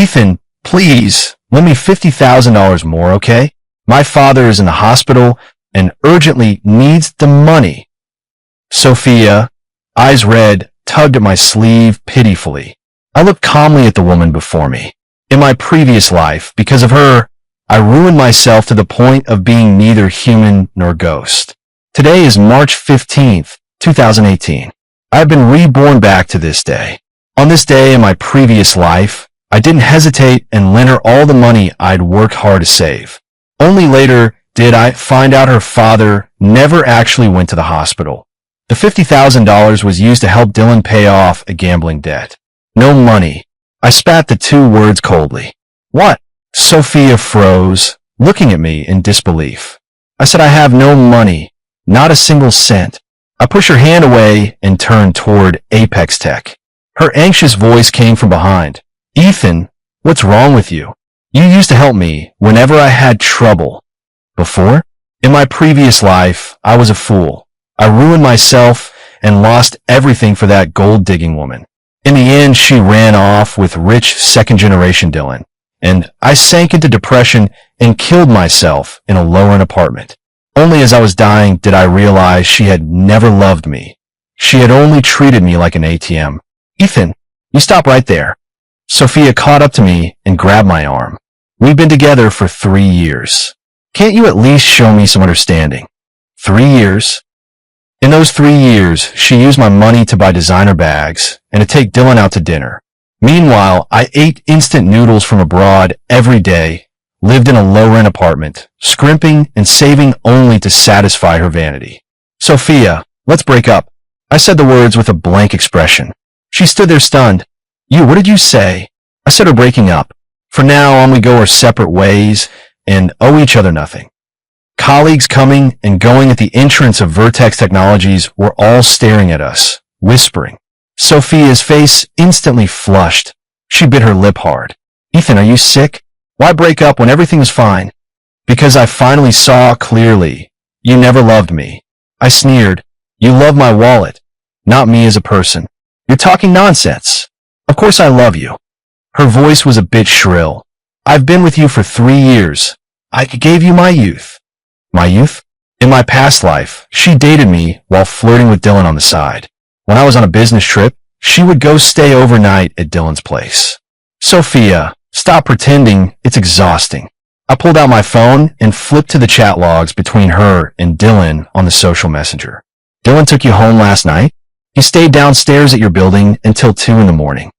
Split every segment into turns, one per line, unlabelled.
Ethan, please, lend me $50,000 more, okay? My father is in the hospital and urgently needs the money. Sophia, eyes red, tugged at my sleeve pitifully. I looked calmly at the woman before me. In my previous life, because of her, I ruined myself to the point of being neither human nor ghost. Today is March 15th, 2018. I have been reborn back to this day. On this day in my previous life, I didn't hesitate and lent her all the money I'd worked hard to save. Only later did I find out her father never actually went to the hospital. The $50,000 was used to help Dylan pay off a gambling debt. No money. I spat the two words coldly. What? Sophia froze, looking at me in disbelief. I said I have no money, not a single cent. I pushed her hand away and turned toward Apex Tech. Her anxious voice came from behind. Ethan, what's wrong with you? You used to help me whenever I had trouble. Before? In my previous life, I was a fool. I ruined myself and lost everything for that gold-digging woman. In the end, she ran off with rich second-generation Dylan, and I sank into depression and killed myself in a low-rent apartment. Only as I was dying did I realize she had never loved me. She had only treated me like an ATM. Ethan, you stop right there. Sophia caught up to me and grabbed my arm. We've been together for 3 years. Can't you at least show me some understanding? 3 years? In those 3 years, she used my money to buy designer bags and to take Dylan out to dinner. Meanwhile, I ate instant noodles from abroad every day, lived in a low-rent apartment, scrimping and saving only to satisfy her vanity. Sophia, let's break up. I said the words with a blank expression. She stood there stunned. What did you say? I said we're breaking up. For now on we go our separate ways and owe each other nothing. Colleagues coming and going at the entrance of Vertex Technologies were all staring at us, whispering. Sophia's face instantly flushed. She bit her lip hard. Ethan, are you sick? Why break up when everything was fine? Because I finally saw clearly. You never loved me. I sneered. You love my wallet, not me as a person. You're talking nonsense. Of course I love you. Her voice was a bit shrill. I've been with you for 3 years. I gave you my youth. My youth? In my past life, she dated me while flirting with Dylan on the side. When I was on a business trip, she would go stay overnight at Dylan's place. Sophia, stop pretending. It's exhausting. I pulled out my phone and flipped to the chat logs between her and Dylan on the social messenger. Dylan took you home last night? He stayed downstairs at your building until 2 in the morning.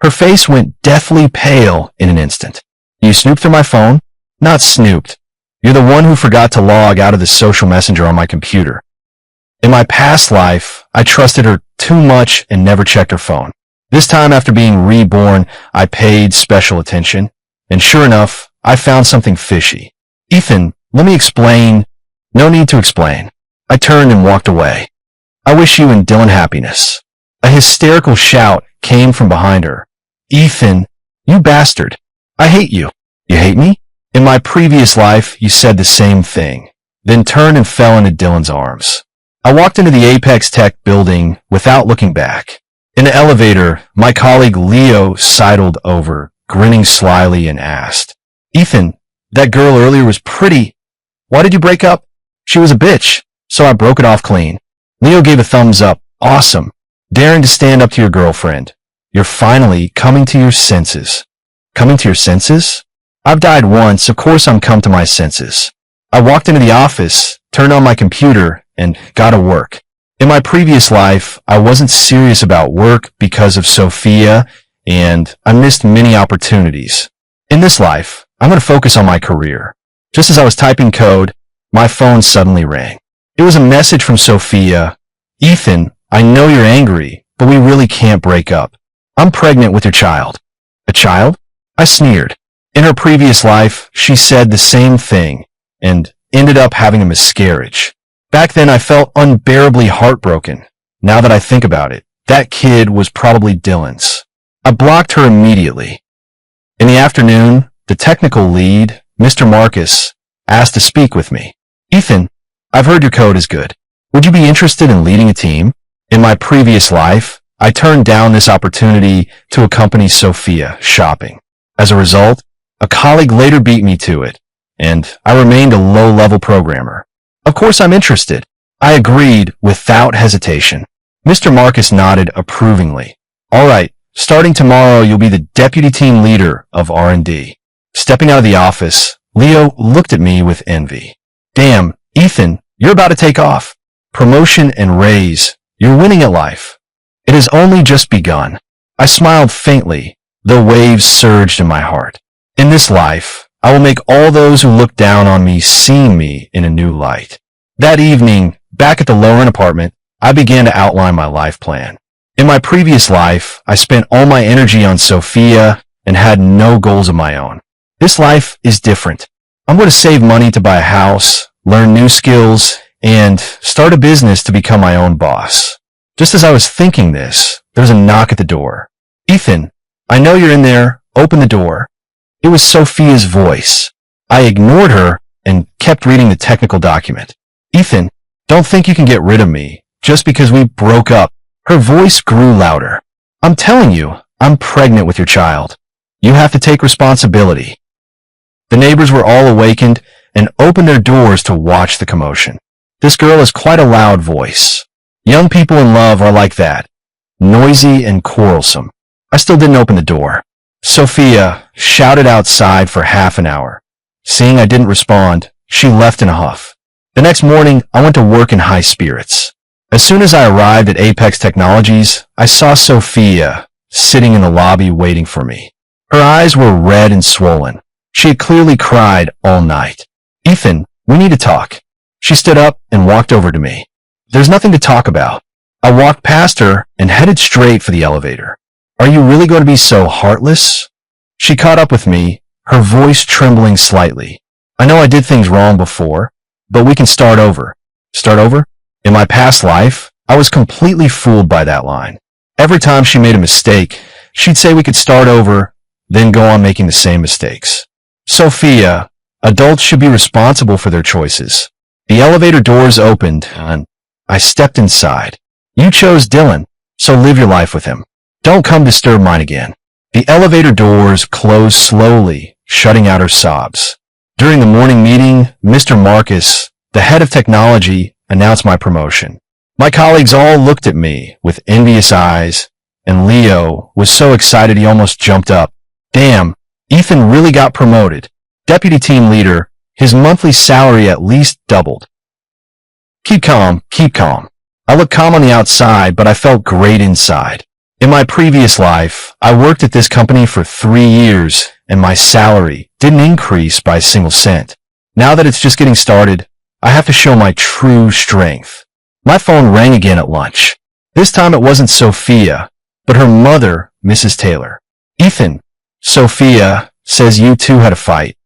Her face went deathly pale in an instant. You snooped through my phone? Not snooped. You're the one who forgot to log out of the social messenger on my computer. In my past life, I trusted her too much and never checked her phone. This time after being reborn, I paid special attention. And sure enough, I found something fishy. Ethan, let me explain. No need to explain. I turned and walked away. I wish you and Dylan happiness. A hysterical shout came from behind her. Ethan, you bastard. I hate you. You hate me? In my previous life, you said the same thing, then turned and fell into Dylan's arms. I walked into the Apex Tech building without looking back. In the elevator, my colleague Leo sidled over, grinning slyly, and asked, Ethan, that girl earlier was pretty. Why did you break up? She was a bitch, so I broke it off clean. Leo gave a thumbs up. Awesome. Daring to stand up to your girlfriend. You're finally coming to your senses. Coming to your senses? I've died once, of course I'm come to my senses. I walked into the office, turned on my computer, and got to work. In my previous life, I wasn't serious about work because of Sophia, and I missed many opportunities. In this life, I'm going to focus on my career. Just as I was typing code, my phone suddenly rang. It was a message from Sophia. Ethan, I know you're angry, but we really can't break up. I'm pregnant with your child. A child? I sneered. In her previous life, she said the same thing and ended up having a miscarriage. Back then, I felt unbearably heartbroken. Now that I think about it, that kid was probably Dylan's. I blocked her immediately. In the afternoon, the technical lead, Mr. Marcus, asked to speak with me. Ethan, I've heard your code is good. Would you be interested in leading a team? In my previous life, I turned down this opportunity to accompany Sophia shopping. As a result, a colleague later beat me to it, and I remained a low-level programmer. Of course I'm interested. I agreed without hesitation. Mr. Marcus nodded approvingly. All right, starting tomorrow you'll be the deputy team leader of R&D. Stepping out of the office, Leo looked at me with envy. Damn, Ethan, you're about to take off. Promotion and raise. You're winning at life. It has only just begun. I smiled faintly, though waves surged in my heart. In this life, I will make all those who look down on me see me in a new light. That evening, back at the lower-end apartment, I began to outline my life plan. In my previous life, I spent all my energy on Sophia and had no goals of my own. This life is different. I'm going to save money to buy a house, learn new skills, and start a business to become my own boss. Just as I was thinking this, there was a knock at the door. Ethan, I know you're in there. Open the door. It was Sophia's voice. I ignored her and kept reading the technical document. Ethan, don't think you can get rid of me just because we broke up. Her voice grew louder. I'm telling you, I'm pregnant with your child. You have to take responsibility. The neighbors were all awakened and opened their doors to watch the commotion. This girl has quite a loud voice. Young people in love are like that, noisy and quarrelsome. I still didn't open the door. Sophia shouted outside for half an hour. Seeing I didn't respond, she left in a huff. The next morning, I went to work in high spirits. As soon as I arrived at Apex Technologies, I saw Sophia sitting in the lobby waiting for me. Her eyes were red and swollen. She had clearly cried all night. Ethan, we need to talk. She stood up and walked over to me. There's nothing to talk about. I walked past her and headed straight for the elevator. Are you really going to be so heartless? She caught up with me, her voice trembling slightly. I know I did things wrong before, but we can start over. Start over? In my past life, I was completely fooled by that line. Every time she made a mistake, she'd say we could start over, then go on making the same mistakes. Sophia, adults should be responsible for their choices. The elevator doors opened, and I stepped inside. You chose Dylan, so live your life with him. Don't come disturb mine again. The elevator doors closed slowly, shutting out her sobs. During the morning meeting, Mr. Marcus, the head of technology, announced my promotion. My colleagues all looked at me with envious eyes, and Leo was so excited he almost jumped up. Damn, Ethan really got promoted. Deputy team leader, his monthly salary at least doubled. Keep calm, keep calm. I looked calm on the outside, but I felt great inside. In my previous life, I worked at this company for 3 years, and my salary didn't increase by a single cent. Now that it's just getting started, I have to show my true strength. My phone rang again at lunch. This time it wasn't Sophia, but her mother, Mrs. Taylor. Ethan, Sophia says you two had a fight.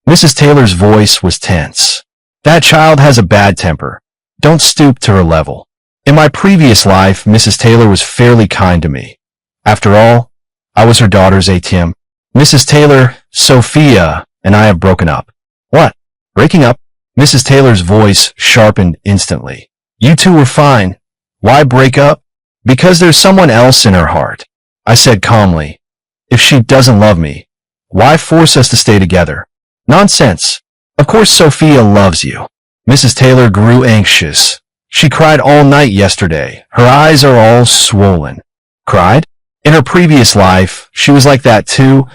Mrs. Taylor's voice was tense. That child has a bad temper. Don't stoop to her level. In my previous life, Mrs. Taylor was fairly kind to me. After all, I was her daughter's ATM. Mrs. Taylor, Sophia, and I have broken up. What? Breaking up? Mrs. Taylor's voice sharpened instantly. You two were fine. Why break up? Because there's someone else in her heart. I said calmly. If she doesn't love me, why force us to stay together? Nonsense. Of course Sophia loves you. Mrs. Taylor grew anxious. She cried all night yesterday. Her eyes are all swollen. Cried? In her previous life, she was like that too,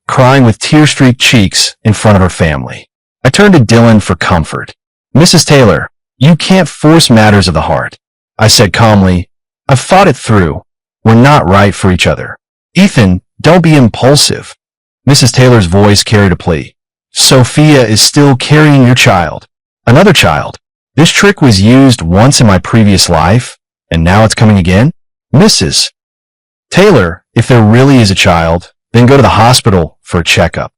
crying with tear-streaked cheeks in front of her family. I turned to Dylan for comfort. Mrs. Taylor, you can't force matters of the heart. I said calmly, I've thought it through. We're not right for each other. Ethan, don't be impulsive. Mrs. Taylor's voice carried a plea. Sophia is still carrying your child. Another child. This trick was used once in my previous life, and now it's coming again? Mrs. Taylor, if there really is a child, then go to the hospital for a checkup.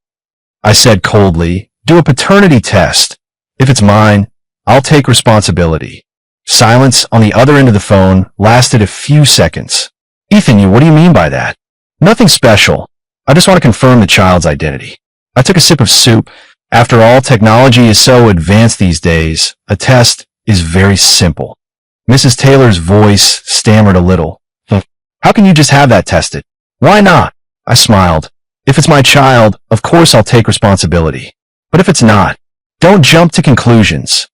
I said coldly, do a paternity test. If it's mine, I'll take responsibility. Silence on the other end of the phone lasted a few seconds. Ethan, what do you mean by that? Nothing special. I just want to confirm the child's identity. I took a sip of soup. After all, technology is so advanced these days, a test is very simple. Mrs. Taylor's voice stammered a little. How can you just have that tested? Why not? I smiled. If it's my child, of course I'll take responsibility. But if it's not, don't jump to conclusions.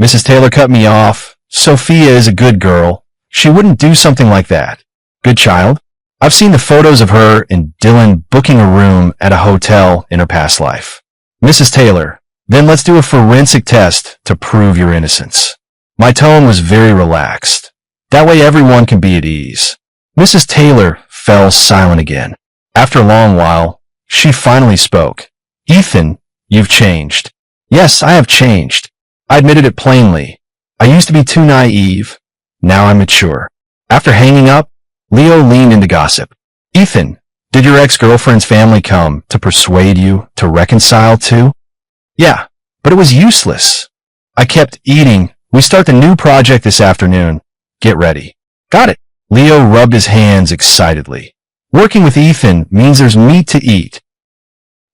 Mrs. Taylor cut me off. Sophia is a good girl. She wouldn't do something like that. Good child? I've seen the photos of her and Dylan booking a room at a hotel in her past life. Mrs. Taylor, then let's do a forensic test to prove your innocence. My tone was very relaxed. That way everyone can be at ease. Mrs. Taylor fell silent again. After a long while, she finally spoke. Ethan, you've changed. Yes, I have changed. I admitted it plainly. I used to be too naive. Now I'm mature. After hanging up, Leo leaned into gossip. Ethan, did your ex-girlfriend's family come to persuade you to reconcile too? Yeah, but it was useless. I kept eating. We start the new project this afternoon. Get ready. Got it. Leo rubbed his hands excitedly. Working with Ethan means there's meat to eat.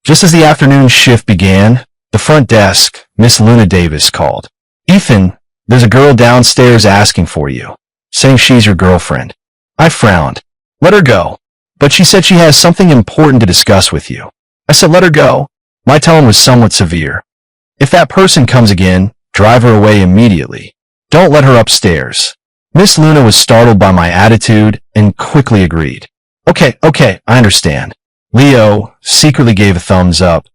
Just as the afternoon shift began, the front desk, Miss Luna Davis, called. Ethan, there's a girl downstairs asking for you, saying she's your girlfriend. I frowned. Let her go. But she said she has something important to discuss with you. I said let her go. My tone was somewhat severe. If that person comes again, drive her away immediately. Don't let her upstairs. Miss Luna was startled by my attitude and quickly agreed. Okay, I understand. Leo secretly gave a thumbs up.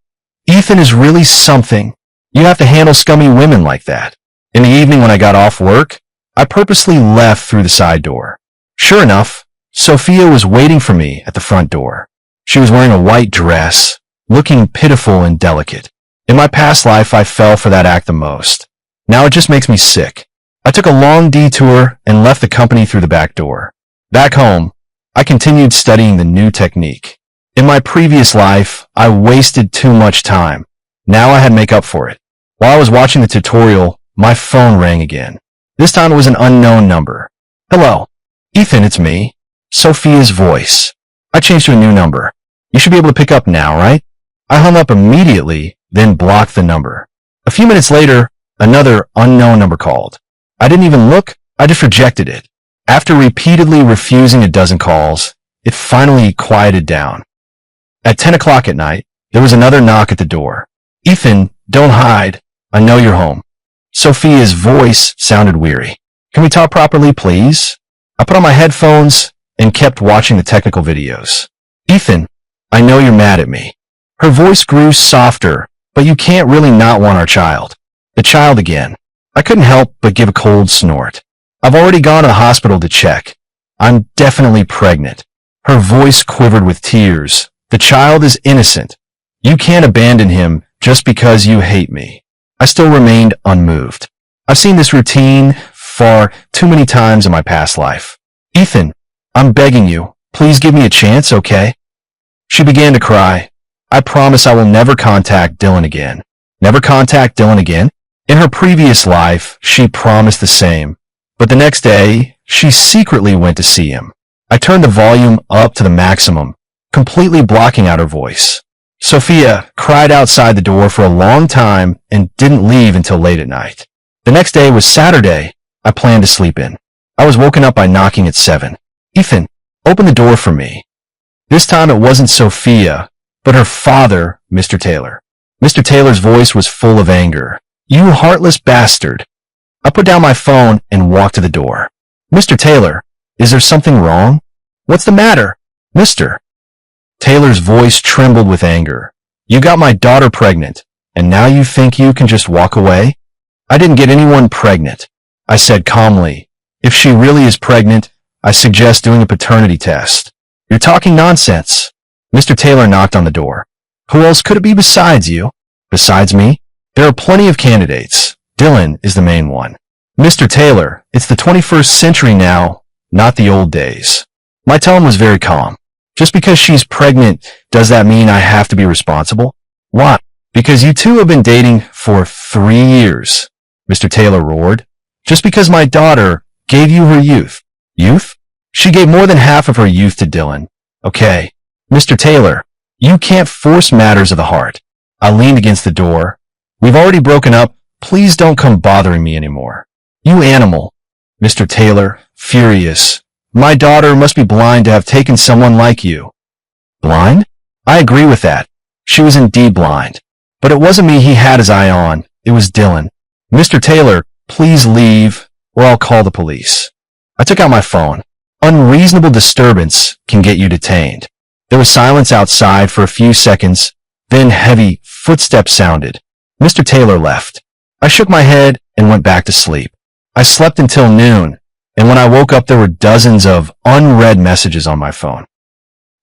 Ethan is really something. You have to handle scummy women like that. In the evening when I got off work, I purposely left through the side door. Sure enough, Sophia was waiting for me at the front door. She was wearing a white dress, looking pitiful and delicate. In my past life, I fell for that act the most. Now it just makes me sick. I took a long detour and left the company through the back door. Back home, I continued studying the new technique. In my previous life, I wasted too much time. Now I had to make up for it. While I was watching the tutorial, my phone rang again. This time it was an unknown number. Hello. Ethan, it's me. Sophia's voice. I changed to a new number. You should be able to pick up now, right? I hung up immediately, then blocked the number. A few minutes later, another unknown number called. I didn't even look, I just rejected it. After repeatedly refusing a dozen calls, it finally quieted down. At 10 o'clock at night, there was another knock at the door. Ethan, don't hide. I know you're home. Sophia's voice sounded weary. Can we talk properly, please? I put on my headphones and kept watching the technical videos. Ethan, I know you're mad at me. Her voice grew softer, but you can't really not want our child. The child again. I couldn't help but give a cold snort. I've already gone to the hospital to check. I'm definitely pregnant. Her voice quivered with tears. The child is innocent. You can't abandon him just because you hate me. I still remained unmoved. I've seen this routine far too many times in my past life. Ethan, I'm begging you, please give me a chance, okay? She began to cry. I promise I will never contact Dylan again. Never contact Dylan again? In her previous life, she promised the same. But the next day, she secretly went to see him. I turned the volume up to the maximum, completely blocking out her voice. Sophia cried outside the door for a long time and didn't leave until late at night. The next day was Saturday. I planned to sleep in. I was woken up by knocking at 7. Ethan, open the door for me. This time it wasn't Sophia, but her father, Mr. Taylor. Mr. Taylor's voice was full of anger. You heartless bastard. I put down my phone and walked to the door. Mr. Taylor, is there something wrong? What's the matter? Mr. Taylor's voice trembled with anger. You got my daughter pregnant, and now you think you can just walk away? I didn't get anyone pregnant. I said calmly, if she really is pregnant, I suggest doing a paternity test. You're talking nonsense. Mr. Taylor knocked on the door. Who else could it be besides you? Besides me? There are plenty of candidates. Dylan is the main one. Mr. Taylor, it's the 21st century now, not the old days. My tone was very calm. Just because she's pregnant, does that mean I have to be responsible? Why? Because you two have been dating for 3 years, Mr. Taylor roared. Just because my daughter gave you her youth. Youth? She gave more than half of her youth to Dylan. Okay. Mr. Taylor, you can't force matters of the heart. I leaned against the door. We've already broken up. Please don't come bothering me anymore. You animal. Mr. Taylor, furious. My daughter must be blind to have taken someone like you. Blind? I agree with that. She was indeed blind. But it wasn't me he had his eye on. It was Dylan. Mr. Taylor, please leave, or I'll call the police. I took out my phone. Unreasonable disturbance can get you detained. There was silence outside for a few seconds, then heavy footsteps sounded. Mr. Taylor left. I shook my head and went back to sleep. I slept until noon, and when I woke up there were dozens of unread messages on my phone.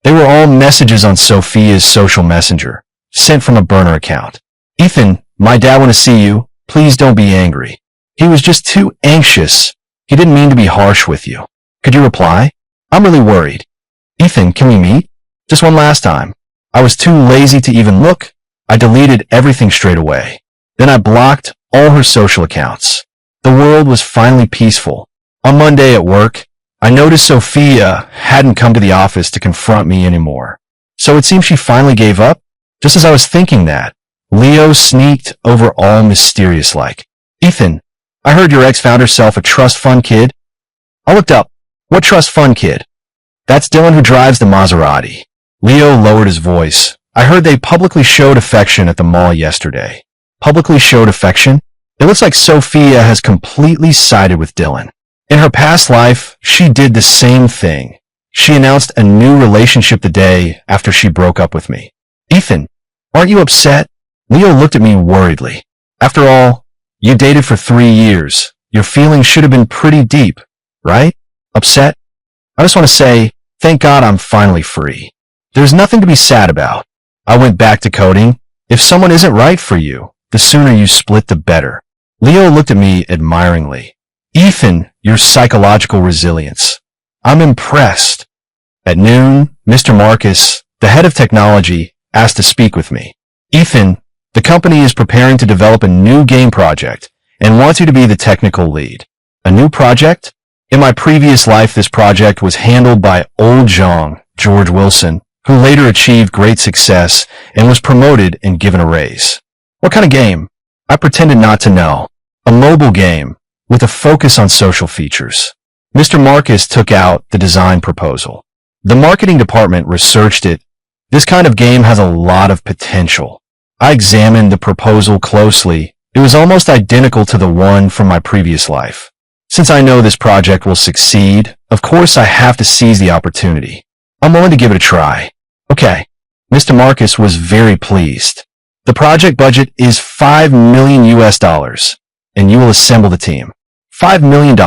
They were all messages on Sophia's social messenger, sent from a burner account. Ethan, my dad want to see you. Please don't be angry. He was just too anxious. He didn't mean to be harsh with you. Could you reply? I'm really worried. Ethan, can we meet? Just one last time. I was too lazy to even look. I deleted everything straight away. Then I blocked all her social accounts. The world was finally peaceful. On Monday at work, I noticed Sophia hadn't come to the office to confront me anymore. So it seemed she finally gave up. Just as I was thinking that, Leo sneaked over all mysterious-like. Ethan, I heard your ex found herself a trust fund kid. I looked up. What trust fund kid? That's Dylan who drives the Maserati. Leo lowered his voice. I heard they publicly showed affection at the mall yesterday. Publicly showed affection? It looks like Sophia has completely sided with Dylan. In her past life, she did the same thing. She announced a new relationship the day after she broke up with me. Ethan, aren't you upset? Leo looked at me worriedly. After all, you dated for 3 years. Your feelings should have been pretty deep, right? Upset? I just want to say, thank God I'm finally free. There's nothing to be sad about. I went back to coding. If someone isn't right for you, the sooner you split, the better. Leo looked at me admiringly. Ethan, your psychological resilience. I'm impressed. At noon, Mr. Marcus, the head of technology, asked to speak with me. Ethan, the company is preparing to develop a new game project and wants you to be the technical lead. A new project? In my previous life, this project was handled by old Zhang, George Wilson, who later achieved great success and was promoted and given a raise. What kind of game? I pretended not to know. A mobile game with a focus on social features. Mr. Marcus took out the design proposal. The marketing department researched it. This kind of game has a lot of potential. I examined the proposal closely. It was almost identical to the one from my previous life. Since I know this project will succeed, of course I have to seize the opportunity. I'm willing to give it a try. Okay. Mr. Marcus was very pleased. The project budget is $5 million US, and you will assemble the team. $5 million.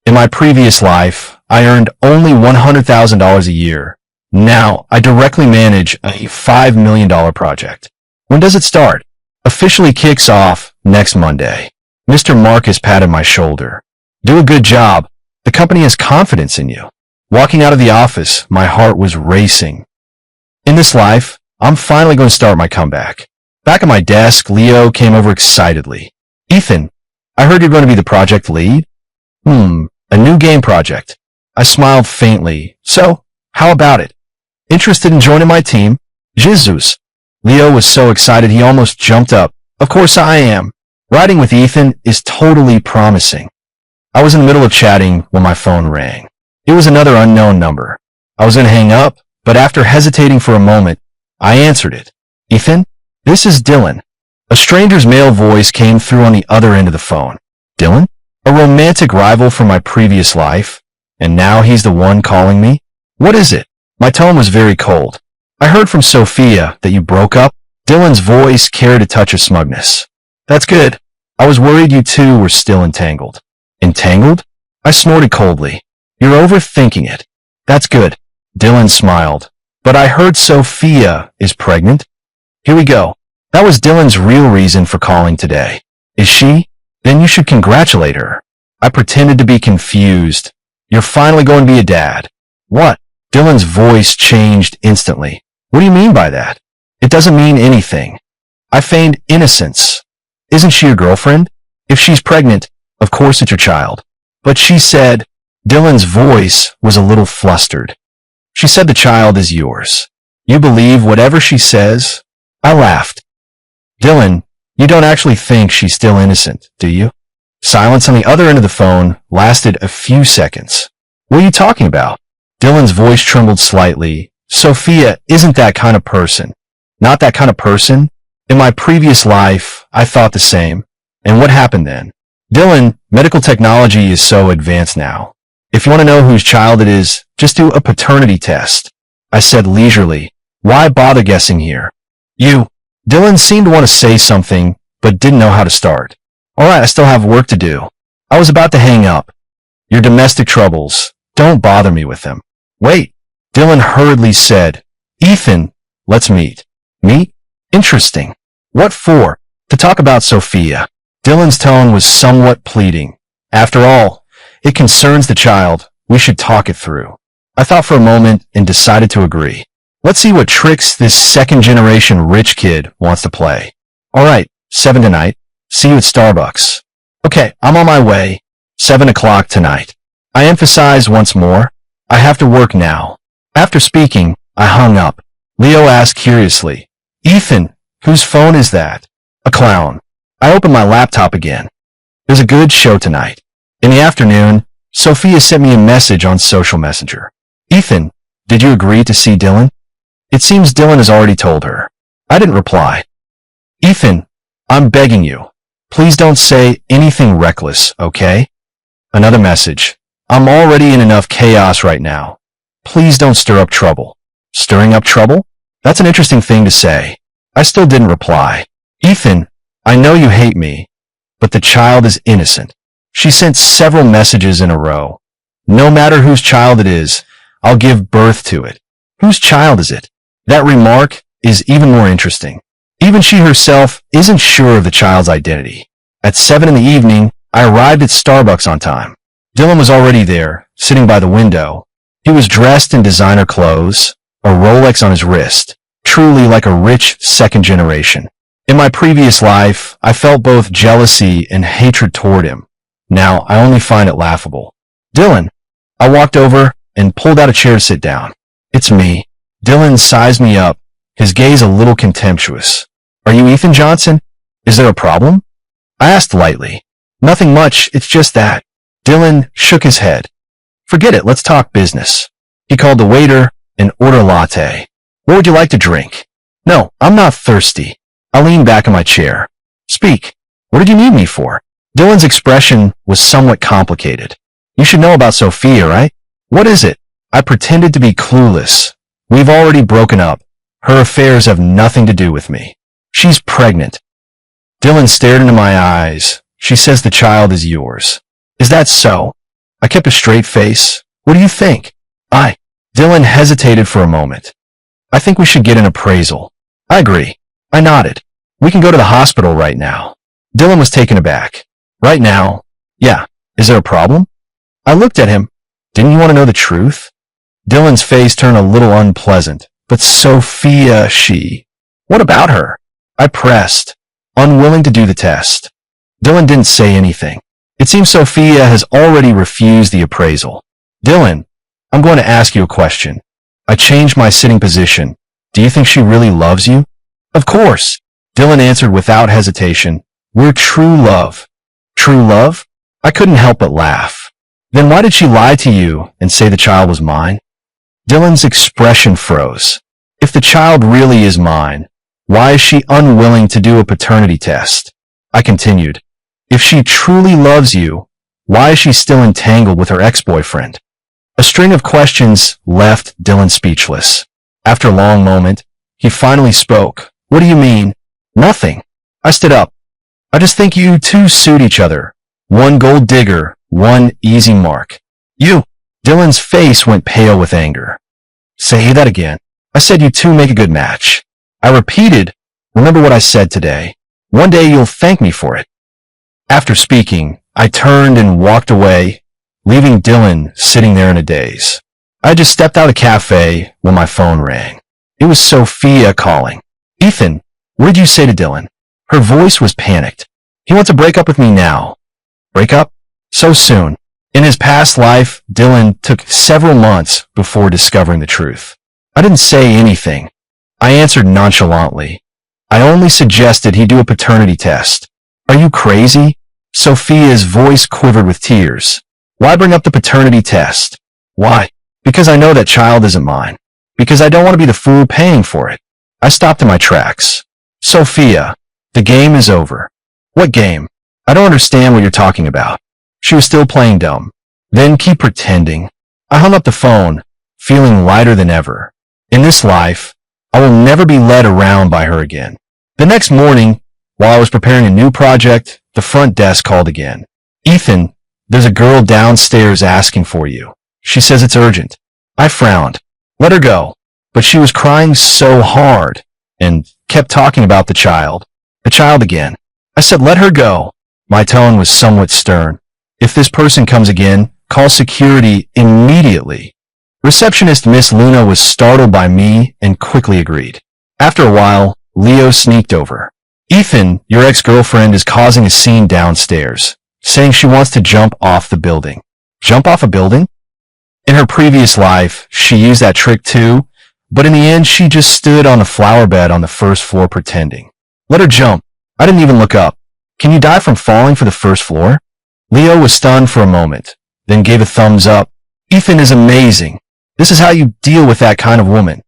In my previous life, I earned only $100,000 a year. Now, I directly manage a $5 million project. When does it start? Officially kicks off next Monday. Mr. Marcus patted my shoulder. Do a good job. The company has confidence in you. Walking out of the office, my heart was racing. In this life, I'm finally going to start my comeback. Back at my desk, Leo came over excitedly. Ethan, I heard you're going to be the project lead? A new game project. I smiled faintly. So, how about it? Interested in joining my team? Jesus. Leo was so excited he almost jumped up. Of course I am. Riding with Ethan is totally promising. I was in the middle of chatting when my phone rang. It was another unknown number. I was going to hang up, but after hesitating for a moment, I answered it. Ethan, this is Dylan. A stranger's male voice came through on the other end of the phone. Dylan? A romantic rival from my previous life? And now he's the one calling me? What is it? My tone was very cold. I heard from Sophia that you broke up. Dylan's voice carried a touch of smugness. That's good. I was worried you two were still entangled. Entangled? I snorted coldly. You're overthinking it. That's good. Dylan smiled. But I heard Sophia is pregnant. Here we go. That was Dylan's real reason for calling today. Is she? Then you should congratulate her. I pretended to be confused. You're finally going to be a dad. What? Dylan's voice changed instantly. What do you mean by that? It doesn't mean anything. I feigned innocence. Isn't she your girlfriend? If she's pregnant, of course it's your child. But she said, Dylan's voice was a little flustered. She said the child is yours. You believe whatever she says? I laughed. Dylan, you don't actually think she's still innocent, do you? Silence on the other end of the phone lasted a few seconds. What are you talking about? Dylan's voice trembled slightly. Sophia isn't that kind of person. Not that kind of person? In my previous life, I thought the same. And what happened then? Dylan, medical technology is so advanced now. If you want to know whose child it is, just do a paternity test. I said leisurely. Why bother guessing here? You. Dylan seemed to want to say something, but didn't know how to start. All right, I still have work to do. I was about to hang up. Your domestic troubles. Don't bother me with them. Wait. Dylan hurriedly said, Ethan, let's meet. Meet? Interesting. What for? To talk about Sophia. Dylan's tone was somewhat pleading. After all, it concerns the child. We should talk it through. I thought for a moment and decided to agree. Let's see what tricks this second-generation rich kid wants to play. All right, 7 tonight. See you at Starbucks. Okay, I'm on my way. 7 o'clock tonight. I emphasized once more. I have to work now. After speaking, I hung up. Leo asked curiously, Ethan, whose phone is that? A clown. I opened my laptop again. There's a good show tonight. In the afternoon, Sophia sent me a message on social messenger. Ethan, did you agree to see Dylan? It seems Dylan has already told her. I didn't reply. Ethan, I'm begging you. Please don't say anything reckless, okay? Another message. I'm already in enough chaos right now. Please don't stir up trouble. Stirring up trouble? That's an interesting thing to say. I still didn't reply. Ethan, I know you hate me, but the child is innocent. She sent several messages in a row. No matter whose child it is, I'll give birth to it. Whose child is it? That remark is even more interesting. Even she herself isn't sure of the child's identity. At 7 in the evening, I arrived at Starbucks on time. Dylan was already there, sitting by the window. He was dressed in designer clothes, a Rolex on his wrist, truly like a rich second generation. In my previous life, I felt both jealousy and hatred toward him. Now, I only find it laughable. Dylan. I walked over and pulled out a chair to sit down. It's me. Dylan sized me up, his gaze a little contemptuous. Are you Ethan Johnson? Is there a problem? I asked lightly. Nothing much, it's just that. Dylan shook his head. Forget it, let's talk business. He called the waiter and ordered a latte. What would you like to drink? No, I'm not thirsty. I leaned back in my chair. Speak. What did you need me for? Dylan's expression was somewhat complicated. You should know about Sophia, right? What is it? I pretended to be clueless. We've already broken up. Her affairs have nothing to do with me. She's pregnant. Dylan stared into my eyes. She says the child is yours. Is that so? I kept a straight face. What do you think? Dylan hesitated for a moment. I think we should get an appraisal. I agree. I nodded. We can go to the hospital right now. Dylan was taken aback. Right now? Yeah. Is there a problem? I looked at him. Didn't you want to know the truth? Dylan's face turned a little unpleasant. But Sophia, What about her? I pressed, unwilling to do the test. Dylan didn't say anything. It seems Sophia has already refused the appraisal. Dylan, I'm going to ask you a question. I changed my sitting position. Do you think she really loves you? Of course. Dylan answered without hesitation. We're true love. True love? I couldn't help but laugh. Then why did she lie to you and say the child was mine? Dylan's expression froze. If the child really is mine, why is she unwilling to do a paternity test? I continued. If she truly loves you, why is she still entangled with her ex-boyfriend? A string of questions left Dylan speechless. After a long moment, he finally spoke. What do you mean? Nothing. I stood up. I just think you two suit each other. One gold digger, one easy mark. You. Dylan's face went pale with anger. Say that again. I said you two make a good match. I repeated, remember what I said today. One day you'll thank me for it. After speaking, I turned and walked away, leaving Dylan sitting there in a daze. I just stepped out of the cafe when my phone rang. It was Sophia calling. Ethan, what did you say to Dylan? Her voice was panicked. He wants to break up with me now. Break up? So soon. In his past life, Dylan took several months before discovering the truth. I didn't say anything. I answered nonchalantly. I only suggested he do a paternity test. Are you crazy? Sophia's voice quivered with tears. Why bring up the paternity test? Why? Because I know that child isn't mine. because I don't want to be the fool paying for it. I stopped in my tracks. Sophia, the game is over. What game? I don't understand what you're talking about. She was still playing dumb. Then keep pretending. I hung up the phone, feeling lighter than ever. In this life, I will never be led around by her again. The next morning, while I was preparing a new project, the front desk called again. Ethan, there's a girl downstairs asking for you. She says it's urgent. I frowned. Let her go. But she was crying so hard and kept talking about the child. The child again. I said, let her go. My tone was somewhat stern. If this person comes again, call security immediately. Receptionist Miss Luna was startled by me and quickly agreed. After a while, Leo sneaked over. Ethan, your ex-girlfriend is causing a scene downstairs, saying she wants to jump off the building. Jump off a building? In her previous life, she used that trick too, but in the end, she just stood on a flower bed on the first floor pretending. Let her jump. I didn't even look up. Can you die from falling for the first floor? Leo was stunned for a moment, then gave a thumbs up. Ethan is amazing. This is how you deal with that kind of woman.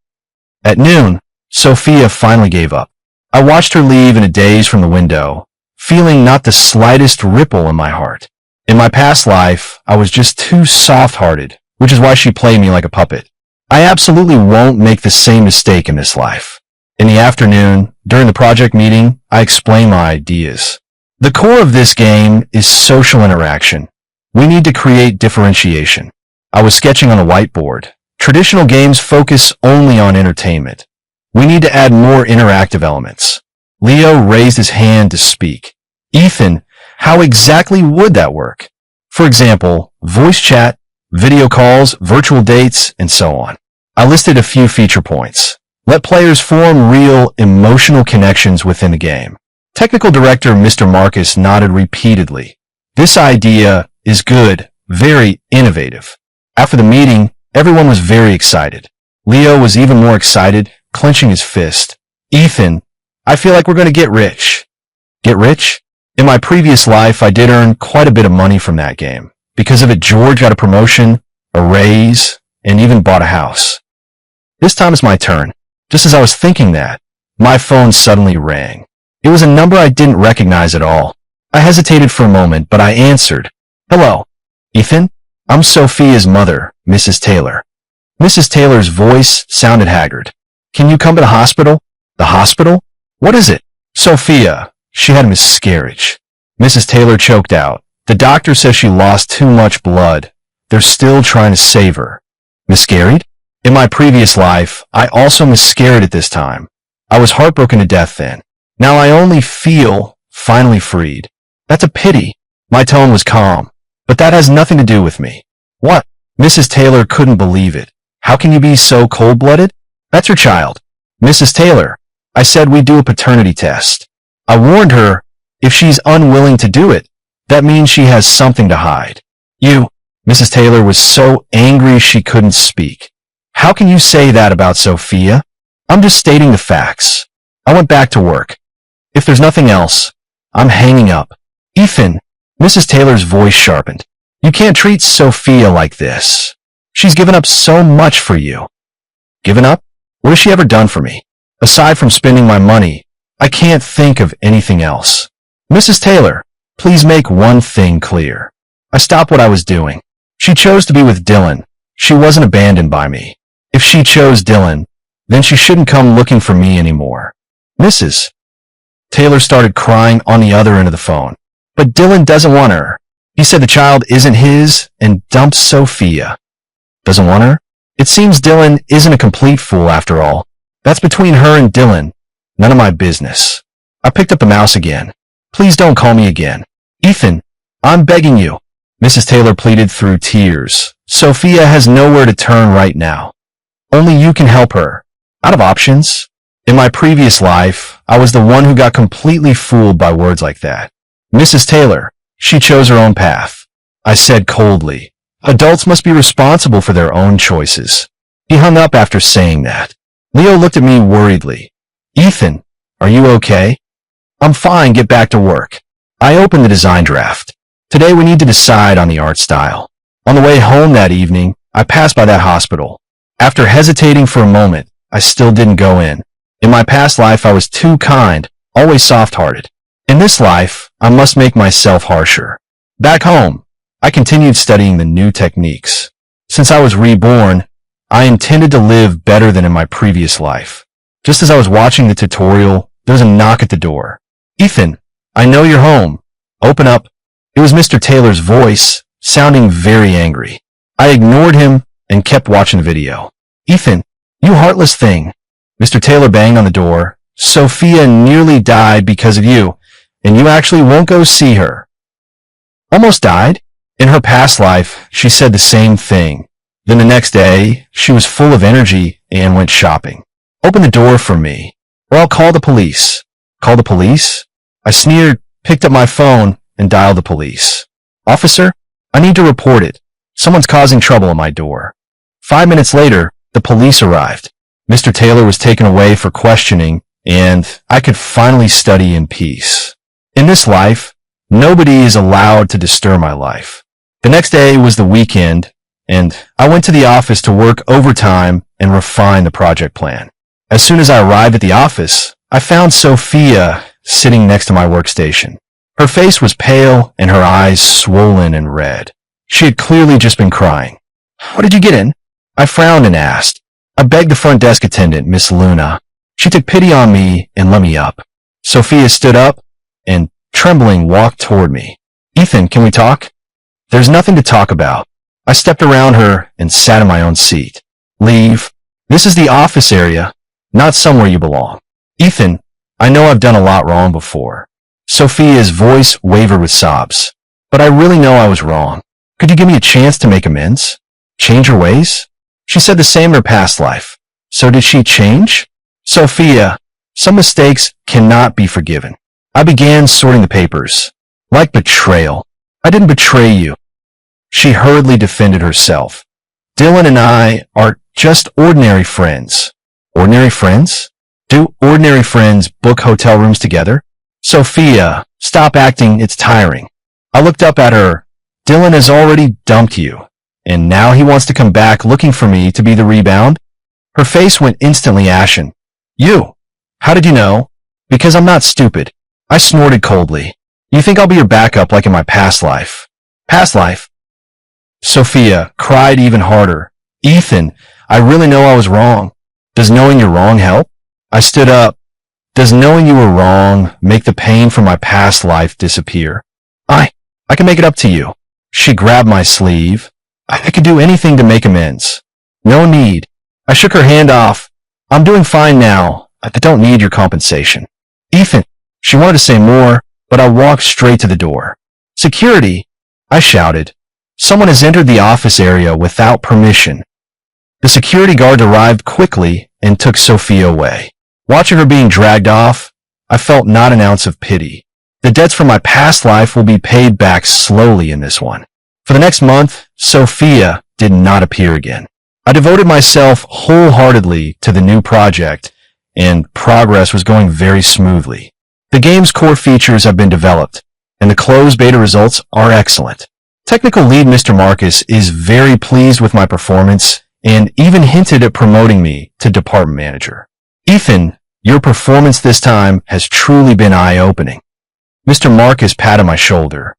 At noon, Sophia finally gave up. I watched her leave in a daze from the window, feeling not the slightest ripple in my heart. In my past life, I was just too soft-hearted, which is why she played me like a puppet. I absolutely won't make the same mistake in this life. In the afternoon, during the project meeting, I explained my ideas. The core of this game is social interaction. We need to create differentiation. I was sketching on a whiteboard. Traditional games focus only on entertainment. We need to add more interactive elements. Leo raised his hand to speak. Ethan, how exactly would that work? For example, voice chat, video calls, virtual dates, and so on. I listed a few feature points. Let players form real emotional connections within the game. Technical director Mr. Marcus nodded repeatedly. This idea is good, very innovative. After the meeting, everyone was very excited. Leo was even more excited, clenching his fist. Ethan, I feel like we're going to get rich. Get rich? In my previous life, I did earn quite a bit of money from that game. Because of it, George got a promotion, a raise, and even bought a house. This time it's my turn. Just as I was thinking that, my phone suddenly rang. It was a number I didn't recognize at all. I hesitated for a moment, but I answered. Hello, Ethan? I'm Sophia's mother, Mrs. Taylor. Mrs. Taylor's voice sounded haggard. Can you come to the hospital? The hospital? What is it? Sophia. She had a miscarriage. Mrs. Taylor choked out. The doctor says she lost too much blood. They're still trying to save her. Miscarried? In my previous life, I also miscarried at this time. I was heartbroken to death then. Now I only feel finally freed. That's a pity. My tone was calm. But that has nothing to do with me. What? Mrs. Taylor couldn't believe it. How can you be so cold-blooded? That's your child. Mrs. Taylor, I said we'd do a paternity test. I warned her, if she's unwilling to do it, that means she has something to hide. You, Mrs. Taylor was so angry she couldn't speak. How can you say that about Sophia? I'm just stating the facts. I went back to work. If there's nothing else, I'm hanging up. Ethan, Mrs. Taylor's voice sharpened. You can't treat Sophia like this. She's given up so much for you. Given up? What has she ever done for me? Aside from spending my money, I can't think of anything else. Mrs. Taylor, please make one thing clear. I stopped what I was doing. She chose to be with Dylan. She wasn't abandoned by me. If she chose Dylan, then she shouldn't come looking for me anymore. Mrs. Taylor started crying on the other end of the phone. But Dylan doesn't want her. He said the child isn't his and dumped Sophia. Doesn't want her? It seems Dylan isn't a complete fool after all. That's between her and Dylan. None of my business. I picked up the mouse again. Please don't call me again. Ethan, I'm begging you. Mrs. Taylor pleaded through tears. Sophia has nowhere to turn right now. Only you can help her. Out of options? In my previous life, I was the one who got completely fooled by words like that. Mrs. Taylor, she chose her own path. I said coldly. Adults must be responsible for their own choices. He hung up after saying that. Leo looked at me worriedly. Ethan, are you okay? I'm fine, get back to work. I opened the design draft. Today we need to decide on the art style. On the way home that evening, I passed by that hospital. After hesitating for a moment, I still didn't go in. In my past life, I was too kind, always soft-hearted. In this life, I must make myself harsher. Back home, I continued studying the new techniques. Since I was reborn, I intended to live better than in my previous life. Just as I was watching the tutorial, there was a knock at the door. "Ethan, I know you're home. Open up." It was Mr. Taylor's voice, sounding very angry. I ignored him and kept watching the video. "Ethan, you heartless thing." Mr. Taylor banged on the door. "Sophia nearly died because of you, and you actually won't go see her." Almost died? In her past life, she said the same thing. Then the next day, she was full of energy and went shopping. "Open the door for me, or I'll call the police." "Call the police?" I sneered, picked up my phone, and dialed the police. "Officer, I need to report it. Someone's causing trouble at my door." 5 minutes later, the police arrived. Mr. Taylor was taken away for questioning, and I could finally study in peace. In this life, nobody is allowed to disturb my life. The next day was the weekend, and I went to the office to work overtime and refine the project plan. As soon as I arrived at the office, I found Sophia sitting next to my workstation. Her face was pale and her eyes swollen and red. She had clearly just been crying. "What did you get in?" I frowned and asked. I begged the front desk attendant, Miss Luna. She took pity on me and let me up. Sophia stood up and, trembling, walked toward me. "Ethan, can we talk?" "There's nothing to talk about." I stepped around her and sat in my own seat. "Leave. This is the office area, not somewhere you belong." "Ethan, I know I've done a lot wrong before." Sophia's voice wavered with sobs. "But I really know I was wrong. Could you give me a chance to make amends? Change her ways?" She said the same in her past life. So did she change? "Sophia, some mistakes cannot be forgiven." I began sorting the papers. "Like betrayal. I didn't betray you." She hurriedly defended herself. "Dylan and I are just ordinary friends." "Ordinary friends? Do ordinary friends book hotel rooms together?" "Sophia, stop acting, it's tiring." I looked up at her. "Dylan has already dumped you, and now he wants to come back looking for me to be the rebound?" Her face went instantly ashen. "You? How did you know?" "Because I'm not stupid." I snorted coldly. "You think I'll be your backup like in my past life?" "Past life?" Sophia cried even harder. "Ethan, I really know I was wrong. Does knowing you're wrong help?" I stood up. "Does knowing you were wrong make the pain from my past life disappear?" I can make it up to you." She grabbed my sleeve. "I could do anything to make amends." "No need." I shook her hand off. "I'm doing fine now. I don't need your compensation." "Ethan," she wanted to say more, but I walked straight to the door. "Security!" I shouted. "Someone has entered the office area without permission." The security guard arrived quickly and took Sophia away. Watching her being dragged off, I felt not an ounce of pity. The debts from my past life will be paid back slowly in this one. For the next month, Sophia did not appear again. I devoted myself wholeheartedly to the new project, and progress was going very smoothly. The game's core features have been developed, and the closed beta results are excellent. Technical lead Mr. Marcus is very pleased with my performance and even hinted at promoting me to department manager. "Ethan, your performance this time has truly been eye-opening." Mr. Marcus patted my shoulder.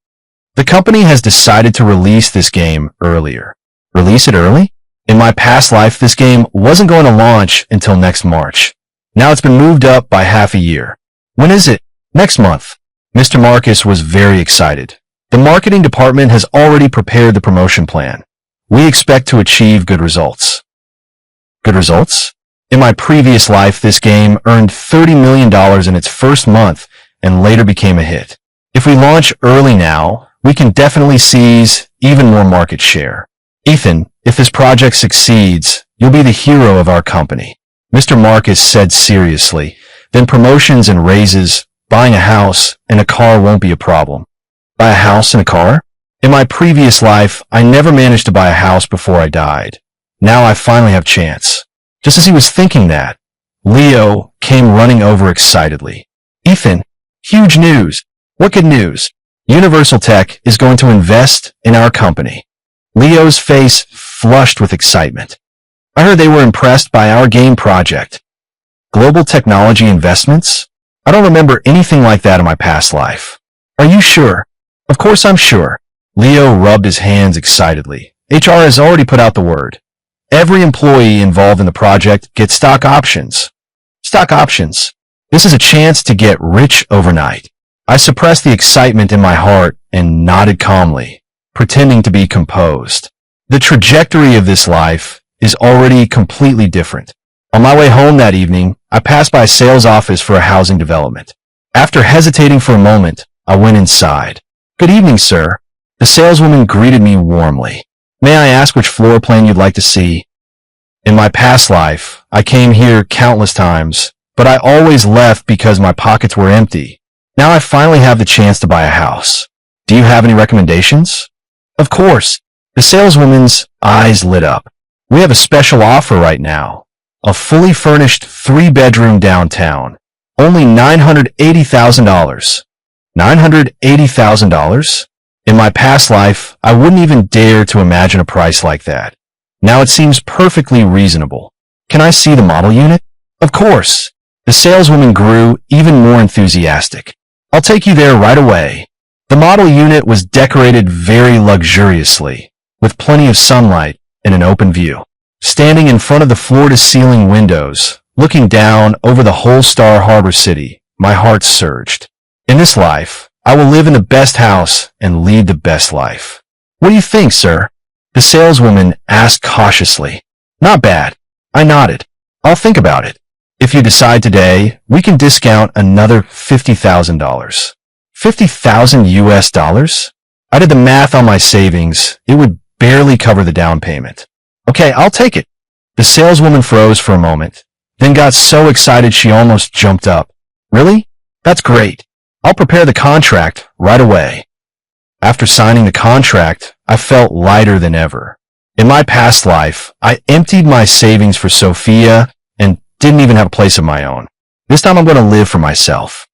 "The company has decided to release this game earlier." "Release it early?" "In my past life, this game wasn't going to launch until next March. Now it's been moved up by half a year." "When is it?" "Next month." Mr. Marcus was very excited. "The marketing department has already prepared the promotion plan. We expect to achieve good results." Good results? In my previous life, this game earned $30 million in its first month and later became a hit. If we launch early now, we can definitely seize even more market share. "Ethan, if this project succeeds, you'll be the hero of our company," Mr. Marcus said seriously. "Then promotions and raises, buying a house, and a car won't be a problem." "Buy a house and a car?" In my previous life, I never managed to buy a house before I died. Now I finally have chance. Just as he was thinking that, Leo came running over excitedly. "Ethan, huge news." "What good news?" "Universal Tech is going to invest in our company." Leo's face flushed with excitement. I heard they were impressed by our game project. Global technology investments? I don't remember anything like that in my past life. Are you sure? Of course I'm sure. Leo rubbed his hands excitedly. HR has already put out the word. Every employee involved in the project gets stock options. Stock options. This is a chance to get rich overnight. I suppressed the excitement in my heart and nodded calmly, pretending to be composed. The trajectory of this life is already completely different. On my way home that evening, I passed by a sales office for a housing development. After hesitating for a moment, I went inside. Good evening, sir. The saleswoman greeted me warmly. May I ask which floor plan you'd like to see? In my past life, I came here countless times, but I always left because my pockets were empty. Now I finally have the chance to buy a house. Do you have any recommendations? Of course. The saleswoman's eyes lit up. We have a special offer right now. A fully furnished 3-bedroom downtown. Only $980,000. $980,000? In my past life, I wouldn't even dare to imagine a price like that. Now it seems perfectly reasonable. Can I see the model unit? Of course. The saleswoman grew even more enthusiastic. I'll take you there right away. The model unit was decorated very luxuriously, with plenty of sunlight and an open view. Standing in front of the floor-to-ceiling windows, looking down over the whole Star Harbor city, my heart surged. In this life, I will live in the best house and lead the best life. What do you think, sir? The saleswoman asked cautiously. Not bad. I nodded. I'll think about it. If you decide today, we can discount another $50,000. 50,000 US dollars? I did the math on my savings. It would barely cover the down payment. Okay, I'll take it. The saleswoman froze for a moment, then got so excited she almost jumped up. Really? That's great. I'll prepare the contract right away. After signing the contract, I felt lighter than ever. In my past life, I emptied my savings for Sophia and didn't even have a place of my own. This time I'm going to live for myself.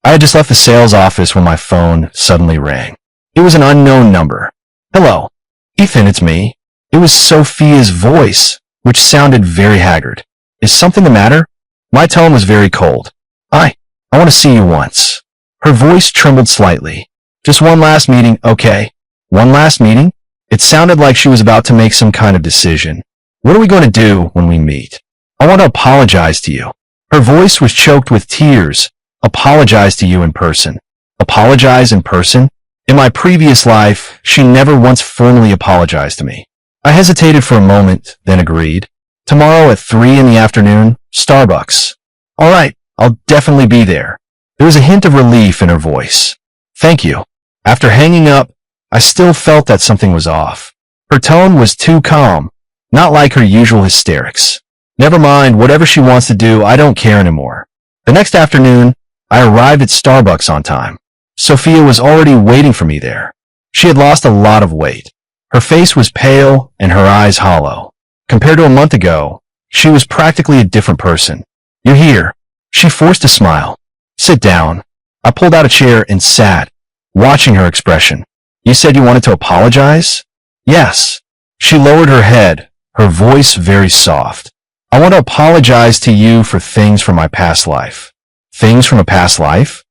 I had just left the sales office when my phone suddenly rang. It was an unknown number. Hello. Ethan, it's me. It was Sophia's voice, which sounded very haggard. Is something the matter? My tone was very cold. I want to see you once. Her voice trembled slightly. Just one last meeting, okay? One last meeting? It sounded like she was about to make some kind of decision. What are we going to do when we meet? I want to apologize to you. Her voice was choked with tears. Apologize to you in person. Apologize in person? In my previous life, she never once formally apologized to me. I hesitated for a moment, then agreed. Tomorrow at 3 in the afternoon, Starbucks. All right, I'll definitely be there. There was a hint of relief in her voice. Thank you. After hanging up, I still felt that something was off. Her tone was too calm, not like her usual hysterics. Never mind, whatever she wants to do, I don't care anymore. The next afternoon, I arrived at Starbucks on time. Sophia was already waiting for me there. She had lost a lot of weight. Her face was pale and her eyes hollow. Compared to a month ago, she was practically a different person. You're here. She forced a smile. Sit down. I pulled out a chair and sat, watching her expression. You said you wanted to apologize? Yes. She lowered her head, her voice very soft. I want to apologize to you for things from my past life. Things from a past life?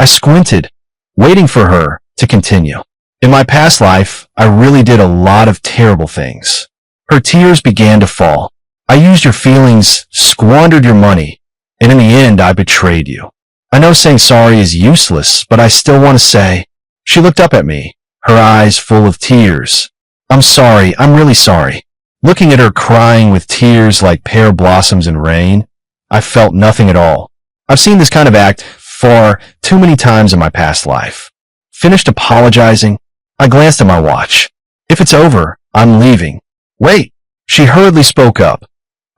I squinted, waiting for her to continue. In my past life, I really did a lot of terrible things. Her tears began to fall. I used your feelings, squandered your money, and in the end, I betrayed you. I know saying sorry is useless, but I still want to say. She looked up at me, her eyes full of tears. I'm sorry, I'm really sorry. Looking at her crying with tears like pear blossoms in rain, I felt nothing at all. I've seen this kind of act far too many times in my past life. Finished apologizing, I glanced at my watch. If it's over, I'm leaving. Wait, she hurriedly spoke up.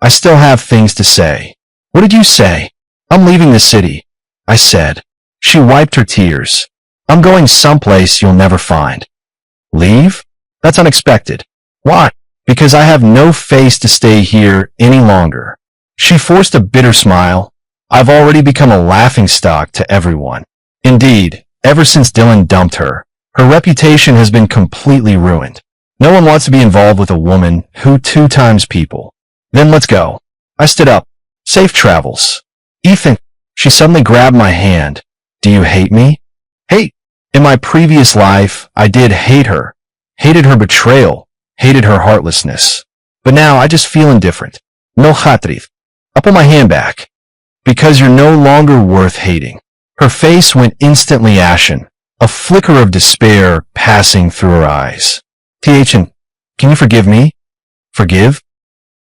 I still have things to say. What did you say? I'm leaving the city, I said. She wiped her tears. I'm going someplace you'll never find. Leave? That's unexpected. Why? Because I have no face to stay here any longer. She forced a bitter smile. I've already become a laughingstock to everyone. Indeed, ever since Dylan dumped her, her reputation has been completely ruined. No one wants to be involved with a woman who 2 times people. Then let's go. I stood up. Safe travels. Ethan, she suddenly grabbed my hand. Do you hate me? Hate. In my previous life, I did hate her. Hated her betrayal. Hated her heartlessness. But now I just feel indifferent. No hatrif. I pull my hand back. Because you're no longer worth hating. Her face went instantly ashen, a flicker of despair passing through her eyes. Tn, can you forgive me? Forgive?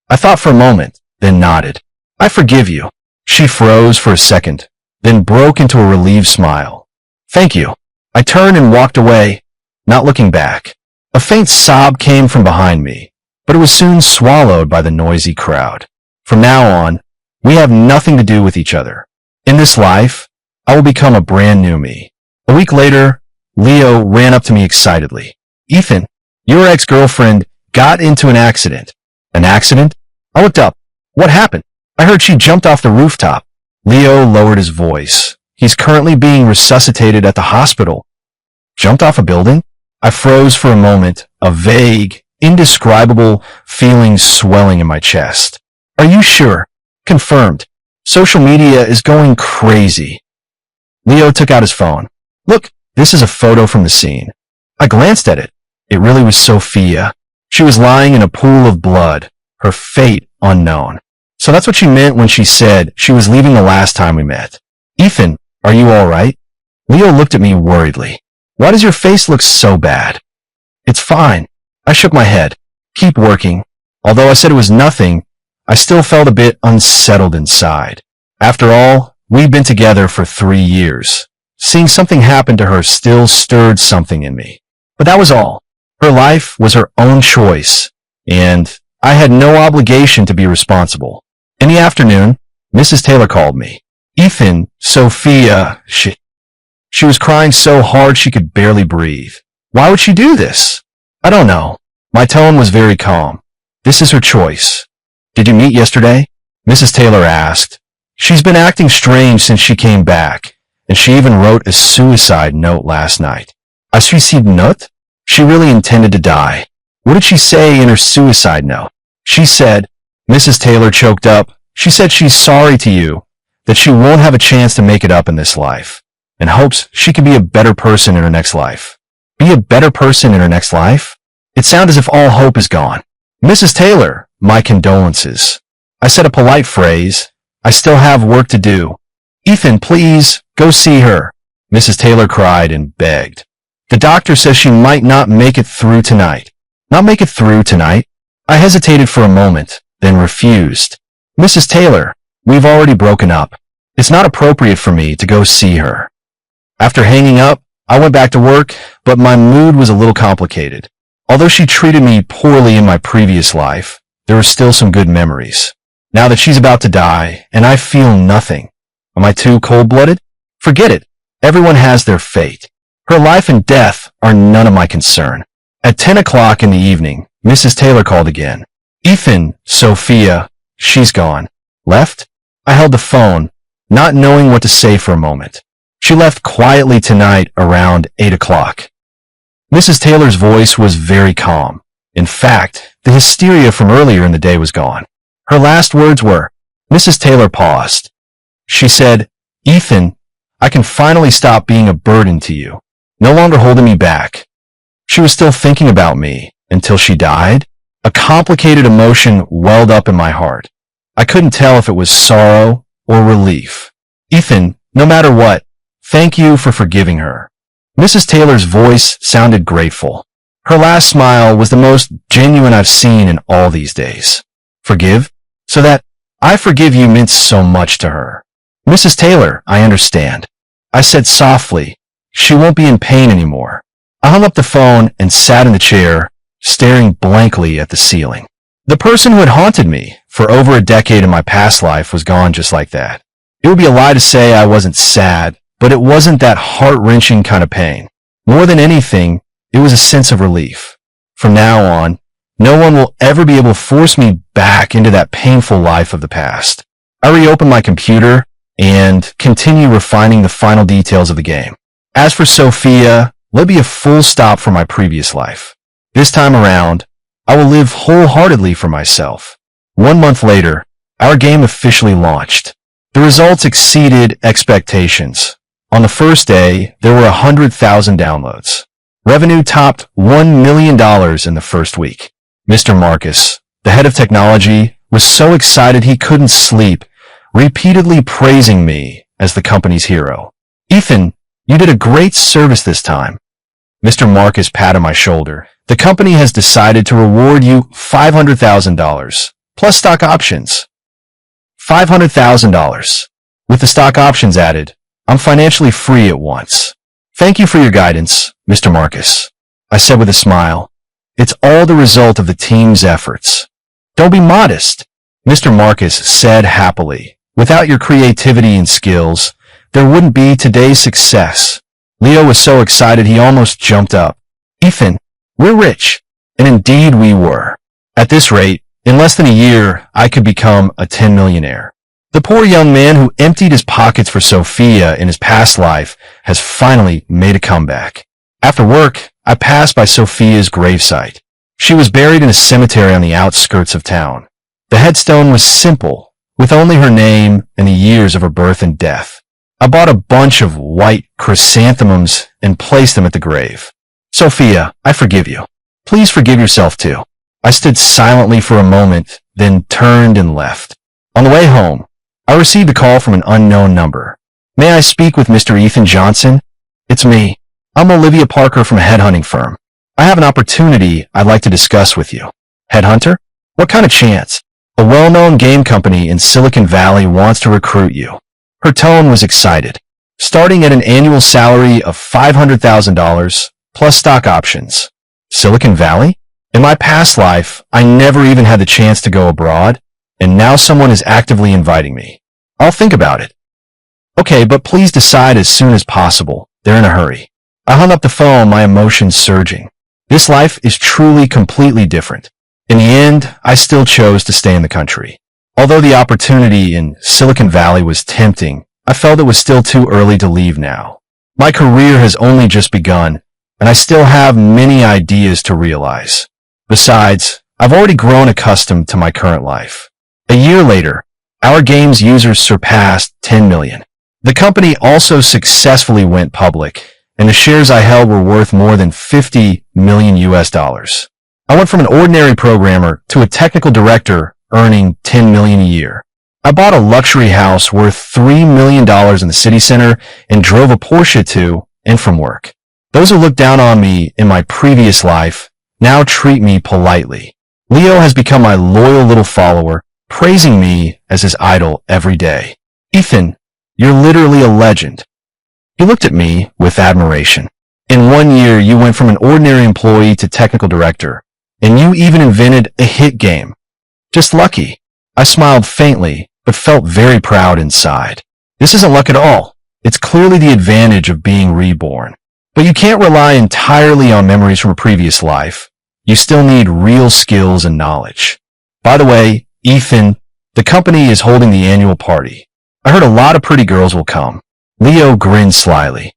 I thought for a moment, then nodded. I forgive you. She froze for a second, then broke into a relieved smile. Thank you. I turned and walked away, not looking back. A faint sob came from behind me, but it was soon swallowed by the noisy crowd. From now on, we have nothing to do with each other. In this life, I will become a brand new me. A week later, Leo ran up to me excitedly. Ethan, your ex-girlfriend got into an accident. An accident? I looked up. What happened? I heard she jumped off the rooftop. Leo lowered his voice. He's currently being resuscitated at the hospital. Jumped off a building? I froze for a moment, a vague, indescribable feeling swelling in my chest. Are you sure? Confirmed. Social media is going crazy. Leo took out his phone. Look, this is a photo from the scene. I glanced at it. It really was Sophia. She was lying in a pool of blood, her fate unknown. So that's what she meant when she said she was leaving the last time we met. Ethan, are you all right? Leo looked at me worriedly. Why does your face look so bad? It's fine. I shook my head. Keep working. Although I said it was nothing, I still felt a bit unsettled inside. After all, we'd been together for 3 years. Seeing something happen to her still stirred something in me. But that was all. Her life was her own choice, and I had no obligation to be responsible. In the afternoon, Mrs. Taylor called me. Ethan, Sophia, she was crying so hard she could barely breathe. Why would she do this? I don't know. My tone was very calm. This is her choice. Did you meet yesterday? Mrs. Taylor asked. She's been acting strange since she came back, and she even wrote a suicide note last night. A suicide note? She really intended to die. What did she say in her suicide note? She said, Mrs. Taylor choked up. She said she's sorry to you, that she won't have a chance to make it up in this life, and hopes she can be a better person in her next life. Be a better person in her next life? It sounded as if all hope is gone. Mrs. Taylor, my condolences. I said a polite phrase. I still have work to do. Ethan, please, go see her. Mrs. Taylor cried and begged. The doctor says she might not make it through tonight. Not make it through tonight? I hesitated for a moment, then refused. Mrs. Taylor, we've already broken up. It's not appropriate for me to go see her. After hanging up, I went back to work, but my mood was a little complicated. Although she treated me poorly in my previous life, there were still some good memories. Now that she's about to die, and I feel nothing. Am I too cold-blooded? Forget it. Everyone has their fate. Her life and death are none of my concern. At 10 o'clock in the evening, Mrs. Taylor called again. Ethan, Sophia, she's gone. Left? I held the phone, not knowing what to say for a moment. She left quietly tonight around 8 o'clock. Mrs. Taylor's voice was very calm. In fact, the hysteria from earlier in the day was gone. Her last words were, Mrs. Taylor paused. She said, Ethan, I can finally stop being a burden to you, no longer holding me back. She was still thinking about me until she died. A complicated emotion welled up in my heart. I couldn't tell if it was sorrow or relief. Ethan, no matter what, thank you for forgiving her. Mrs. Taylor's voice sounded grateful. Her last smile was the most genuine I've seen in all these days. Forgive? So that I forgive you meant so much to her. Mrs. Taylor, I understand. I said softly, she won't be in pain anymore. I hung up the phone and sat in the chair, staring blankly at the ceiling. The person who had haunted me for over a decade in my past life was gone just like that. It would be a lie to say I wasn't sad, but it wasn't that heart-wrenching kind of pain. More than anything, it was a sense of relief. From now on, no one will ever be able to force me back into that painful life of the past. I reopened my computer and continue refining the final details of the game. As for Sophia, let be a full stop for my previous life. This time around, I will live wholeheartedly for myself. 1 month later, our game officially launched. The results exceeded expectations. On the first day, there were 100,000 downloads. Revenue topped $1 million in the first week. Mr. Marcus, the head of technology, was so excited he couldn't sleep, repeatedly praising me as the company's hero. "Ethan, you did a great service this time." Mr. Marcus patted my shoulder. "The company has decided to reward you $500,000, plus stock options." $500,000. With the stock options added, I'm financially free at once. "Thank you for your guidance, Mr. Marcus," I said with a smile. "It's all the result of the team's efforts." "Don't be modest," Mr. Marcus said happily. "Without your creativity and skills, there wouldn't be today's success." Leo was so excited he almost jumped up. "Ethan, we're rich." And indeed we were. At this rate, in less than a year, I could become a 10 millionaire. The poor young man who emptied his pockets for Sophia in his past life has finally made a comeback. After work, I passed by Sophia's gravesite. She was buried in a cemetery on the outskirts of town. The headstone was simple, with only her name and the years of her birth and death. I bought a bunch of white chrysanthemums and placed them at the grave. "Sophia, I forgive you. Please forgive yourself too." I stood silently for a moment, then turned and left. On the way home, I received a call from an unknown number. "May I speak with Mr. Ethan Johnson?" "It's me. I'm Olivia Parker from a headhunting firm. I have an opportunity I'd like to discuss with you." "Headhunter? What kind of chance?" "A well-known game company in Silicon Valley wants to recruit you." Her tone was excited. "Starting at an annual salary of $500,000 plus stock options." Silicon Valley? In my past life, I never even had the chance to go abroad, and now someone is actively inviting me. "I'll think about it." "Okay, but please decide as soon as possible. They're in a hurry." I hung up the phone, my emotions surging. This life is truly completely different. In the end, I still chose to stay in the country. Although the opportunity in Silicon Valley was tempting, I felt it was still too early to leave now. My career has only just begun, and I still have many ideas to realize. Besides, I've already grown accustomed to my current life. A year later, our game's users surpassed 10 million. The company also successfully went public, and the shares I held were worth more than 50 million US dollars. I went from an ordinary programmer to a technical director earning 10 million a year. I bought a luxury house worth $3 million in the city center and drove a Porsche to and from work. Those who looked down on me in my previous life now treat me politely. Leo has become my loyal little follower, praising me as his idol every day. "Ethan, you're literally a legend." He looked at me with admiration. "In 1 year, you went from an ordinary employee to technical director, and you even invented a hit game. Just lucky." I smiled faintly, but felt very proud inside. This isn't luck at all. It's clearly the advantage of being reborn. But you can't rely entirely on memories from a previous life. You still need real skills and knowledge. By the way, Ethan, the company is holding the annual party. I heard a lot of pretty girls will come. Leo grinned slyly.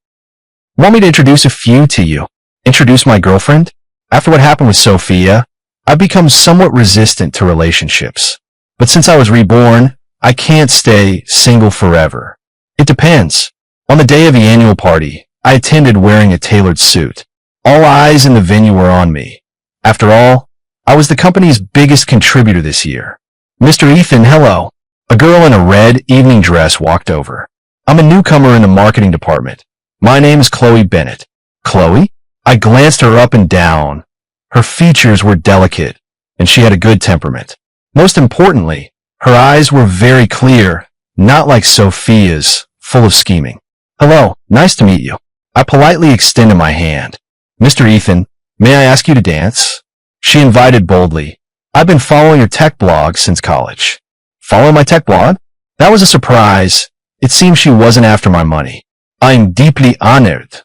"Want me to introduce a few to you? Introduce my girlfriend?" After what happened with Sophia, I've become somewhat resistant to relationships. But since I was reborn, I can't stay single forever. It depends. On the day of the annual party, I attended wearing a tailored suit. All eyes in the venue were on me. After all, I was the company's biggest contributor this year. "Mr. Ethan, hello." A girl in a red evening dress walked over. "I'm a newcomer in the marketing department. My name is Chloe Bennett." "Chloe?" I glanced her up and down. Her features were delicate, and she had a good temperament. Most importantly, her eyes were very clear, not like Sophia's, full of scheming. "Hello, nice to meet you." I politely extended my hand. "Mr. Ethan, may I ask you to dance?" She invited boldly. "I've been following your tech blog since college." "Follow my tech blog?" That was a surprise. It seemed she wasn't after my money. "I'm deeply honored."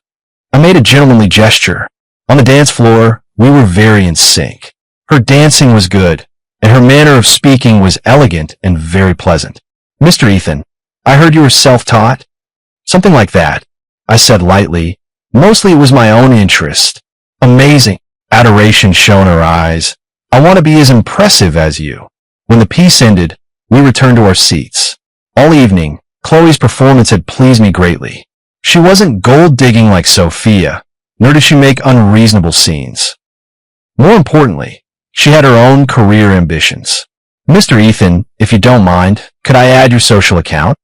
I made a gentlemanly gesture. On the dance floor, we were very in sync. Her dancing was good, and her manner of speaking was elegant and very pleasant. "Mr. Ethan, I heard you were self-taught?" "Something like that," I said lightly. "Mostly it was my own interest." "Amazing. Adoration shone in her eyes. I want to be as impressive as you. When the piece ended, we returned to our seats. All evening, Chloe's performance had pleased me greatly. She wasn't gold-digging like Sophia, nor did she make unreasonable scenes. More importantly, she had her own career ambitions. Mr. Ethan, if you don't mind, could I add your social account?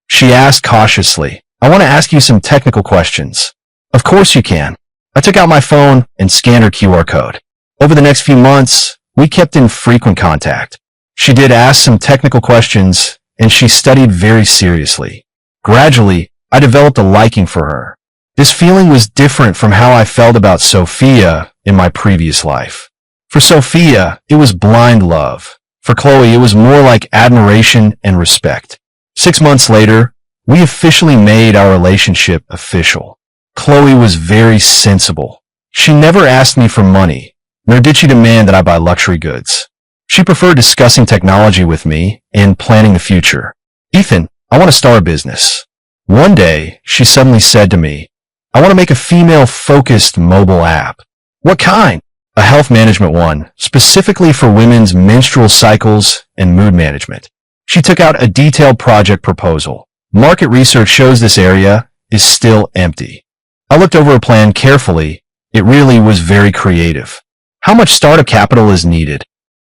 She asked cautiously. I want to ask you some technical questions. Of course you can. I took out my phone and scanned her QR code. Over the next few months, we kept in frequent contact. She did ask some technical questions, and she studied very seriously. Gradually, I developed a liking for her. This feeling was different from how I felt about Sophia in my previous life. For Sophia, it was blind love. For Chloe, it was more like admiration and respect. 6 months later, we officially made our relationship official. Chloe was very sensible. She never asked me for money, nor did she demand that I buy luxury goods. She preferred discussing technology with me and planning the future. Ethan, I want to start a business. One day, she suddenly said to me, I want to make a female-focused mobile app. What kind? A health management one, specifically for women's menstrual cycles and mood management. She took out a detailed project proposal. Market research shows this area is still empty. I looked over her plan carefully. It really was very creative. How much startup capital is needed?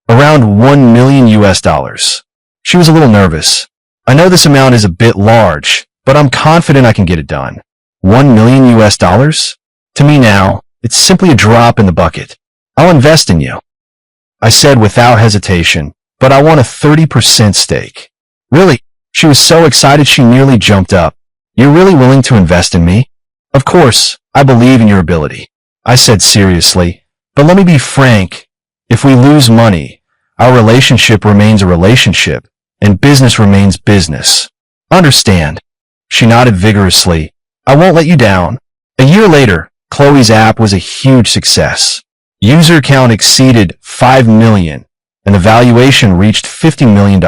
Around $1 million US. She was a little nervous. I know this amount is a bit large, but I'm confident I can get it done. $1 million US? To me now, it's simply a drop in the bucket. I'll invest in you. I said without hesitation, but I want a 30% stake. Really? She was so excited she nearly jumped up. You're really willing to invest in me? Of course, I believe in your ability. I said seriously, but let me be frank. If we lose money, our relationship remains a relationship, and business remains business. Understand? She nodded vigorously. I won't let you down. A year later, Chloe's app was a huge success. User count exceeded 5 million, and the valuation reached $50 million.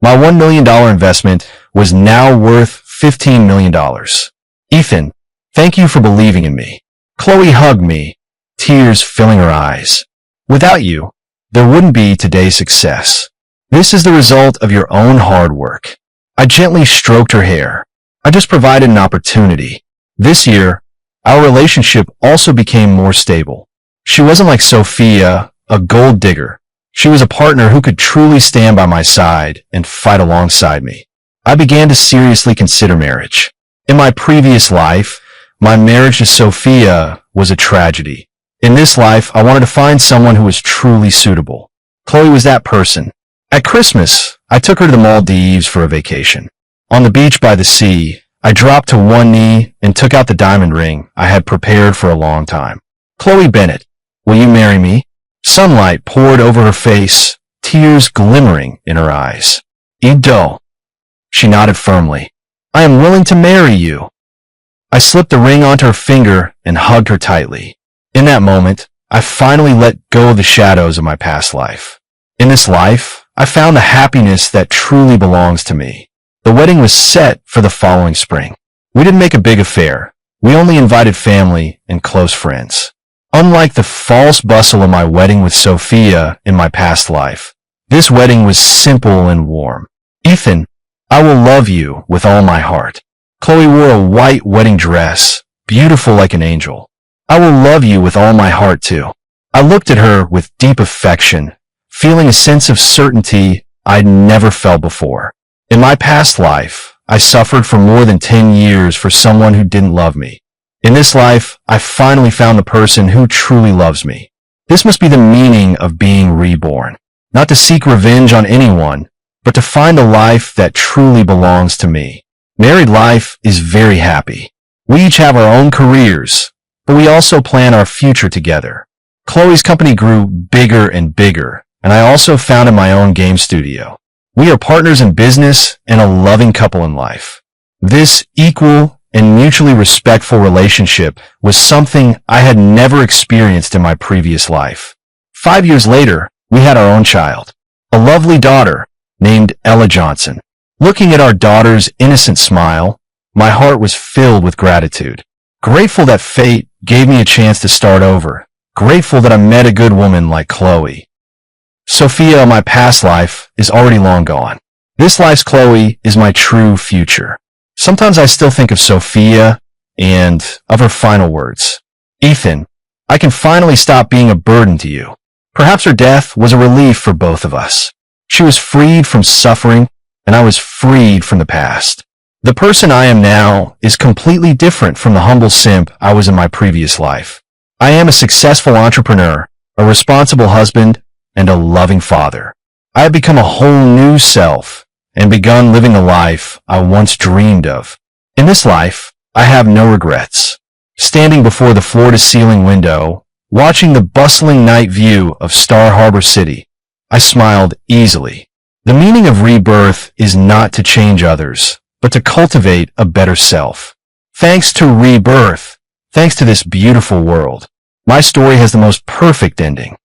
My $1 million investment was now worth $15 million. Ethan, thank you for believing in me. Chloe hugged me, tears filling her eyes. Without you, there wouldn't be today's success. This is the result of your own hard work. I gently stroked her hair. I just provided an opportunity. This year, our relationship also became more stable. She wasn't like Sophia, a gold digger. She was a partner who could truly stand by my side and fight alongside me. I began to seriously consider marriage. In my previous life, my marriage to Sophia was a tragedy. In this life, I wanted to find someone who was truly suitable. Chloe was that person. At Christmas, I took her to the Maldives for a vacation. On the beach by the sea, I dropped to one knee and took out the diamond ring I had prepared for a long time. Chloe Bennett, will you marry me? Sunlight poured over her face, tears glimmering in her eyes. Ido. She nodded firmly. I am willing to marry you. I slipped the ring onto her finger and hugged her tightly. In that moment, I finally let go of the shadows of my past life. In this life, I found the happiness that truly belongs to me. The wedding was set for the following spring. We didn't make a big affair. We only invited family and close friends. Unlike the false bustle of my wedding with Sophia in my past life, this wedding was simple and warm. Ethan, I will love you with all my heart. Chloe wore a white wedding dress, beautiful like an angel. I will love you with all my heart too. I looked at her with deep affection, feeling a sense of certainty I'd never felt before. In my past life, I suffered for more than 10 years for someone who didn't love me. In this life, I finally found the person who truly loves me. This must be the meaning of being reborn. Not to seek revenge on anyone, but to find a life that truly belongs to me. Married life is very happy. We each have our own careers, but we also plan our future together. Chloe's company grew bigger and bigger, and I also founded my own game studio. We are partners in business and a loving couple in life. This equal and mutually respectful relationship was something I had never experienced in my previous life. 5 years later, we had our own child, a lovely daughter named Ella Johnson. Looking at our daughter's innocent smile, my heart was filled with gratitude. Grateful that fate gave me a chance to start over, grateful that I met a good woman like Chloe. Sophia, my past life, is already long gone. This life's Chloe is my true future. Sometimes I still think of Sophia and of her final words. Ethan, I can finally stop being a burden to you. Perhaps her death was a relief for both of us. She was freed from suffering, and I was freed from the past. The person I am now is completely different from the humble simp I was in my previous life. I am a successful entrepreneur, a responsible husband, and a loving father. I have become a whole new self and begun living the life I once dreamed of. In this life, I have no regrets. Standing before the floor-to-ceiling window, watching the bustling night view of Star Harbor City, I smiled easily. The meaning of rebirth is not to change others, but to cultivate a better self. Thanks to rebirth, thanks to this beautiful world, my story has the most perfect ending.